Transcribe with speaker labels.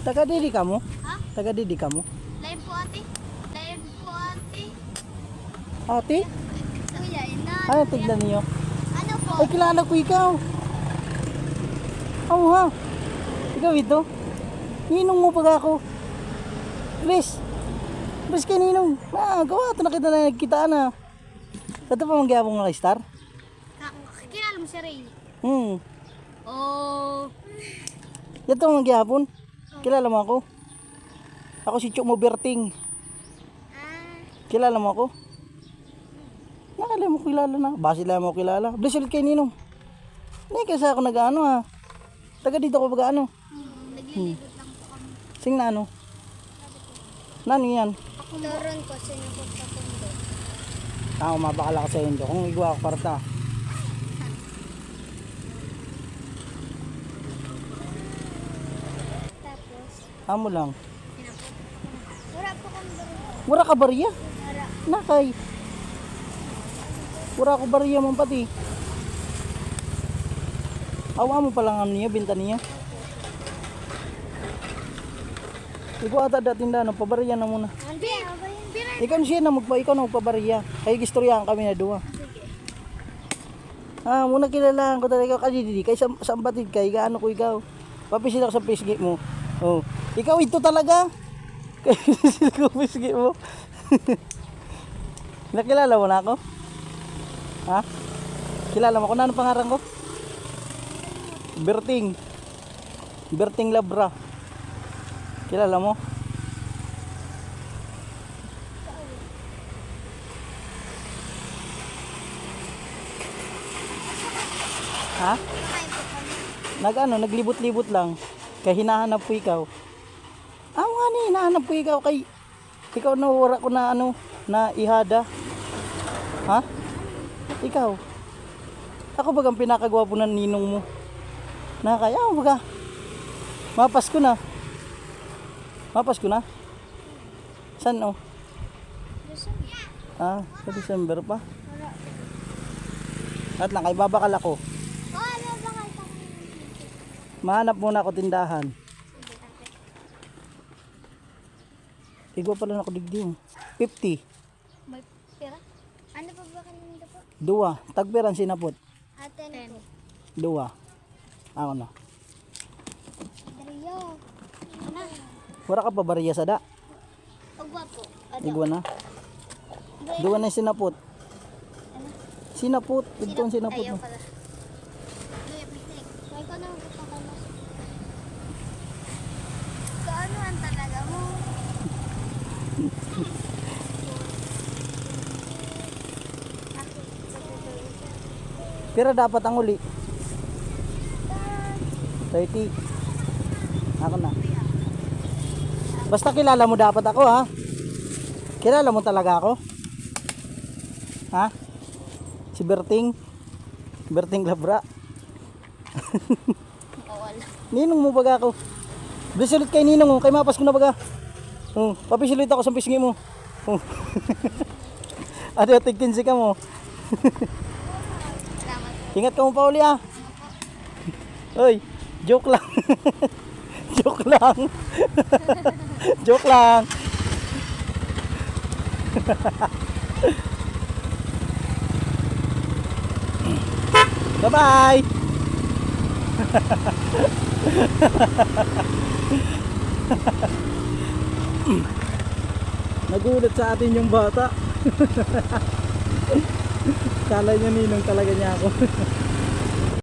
Speaker 1: Taga didi ka mo?
Speaker 2: Ha?
Speaker 1: Taga didi ka mo?
Speaker 2: Live po ate. Live po ate.
Speaker 1: Ate?
Speaker 2: Kuya, ina.
Speaker 1: Ano tignan niyo?
Speaker 2: Ano po?
Speaker 1: Ay, kilala ko ikaw. Oo ha. Ikaw ito. Ninong mo pag ako. Chris. Chris kay Ninong. Gawa ito nakita na nagkita na. Ito pa mangyabong mga star?
Speaker 2: Kilala mo si Ray? Oh.
Speaker 1: Ito mangyabon. Kilala mo ako? Ako si Chuk Moberting. Kilala mo ako? Nakala mo kilala na. Basi lang mo kilala. Bless ulit kay Ninong. Hindi kasi ako nag-ano ha. Taga dito ko pag-ano.
Speaker 2: Naglilibot lang po kami.
Speaker 1: Sing na ano? Nano yan?
Speaker 2: Ako Turon ko, sinupot sa pundo.
Speaker 1: Mabakala ka sa Indo. Kung igwa ako parta.
Speaker 2: Tapos,
Speaker 1: Amo lang.
Speaker 2: sinupot. Wala po kami doon.
Speaker 1: Wala ka bariya?
Speaker 2: Wala.
Speaker 1: Nakay. Wala ko bariya mong pati. Awa mo palang ano niya, binta niya. Igwa ata dating na, pabariya na muna.
Speaker 2: Hindi.
Speaker 1: Ikaw siya na ikaw na magpabariya. Kaya gistoryahan kami na duwa. Muna kilalaan ko talaga kadidi. Kaya sa batid kay gaano ko ikaw. Papisil ako sa Facebook mo. Oh, ikaw ito talaga. Kaya papisil ko Facebook mo. Nakilala mo na ako? Ha? Kilala mo ko na ano pangalan ko? Berting. Berting Labra. Kilala mo? Ha? Naglibot-libot lang. Kaya hinahanap ko ikaw. Nga ni, hinahanap ko ikaw kay ikaw na wala ko na ano, na ihada. Ha? Ikaw. Ako bagang pinakagwapo ng ninong mo. Nakakaya mo baga. Mapas ko na. Mapas ko na. Saan o? Sa December pa. At lang, kay babakal ako. Mahanap muna ako tindahan. Igwa pala na ako digdi. 50.
Speaker 2: May pera? Ano pa ba kanina po?
Speaker 1: Dua. Tagperan sinapot.
Speaker 2: Ate, 10 po.
Speaker 1: Dua. Ako na.
Speaker 2: Dario. Ano?
Speaker 1: Wala ka pa bariya sa da.
Speaker 2: Pagwa po.
Speaker 1: Igwa na. Dua na yung sinapot. Sinapot. Ito ang sinapot
Speaker 2: Ayaw
Speaker 1: mo.
Speaker 2: pala. Kuya, plastic. Kaya ko na magpapakalas. Kaano ang talaga mo?
Speaker 1: Pero dapat ang uli. 30. Ako na. Basta kilala mo dapat ako ha. Kilala mo talaga ako. Ha? Si Berting. Berting Labra.
Speaker 2: Wala.
Speaker 1: Ninong mo baga ako. Bless ulit kay Ninong mo. Kay mapas ko na baga. Papisulit ako sa pisngi mo. Ate, tigkinsi ka mo.
Speaker 2: Salamat.
Speaker 1: Ingat ka mo pa uli ah. Oy, joke lang. Joke lang. Joke lang. Bye-bye. Nagulat sa atin yung bata. Kala niya ninong talaga niya ako.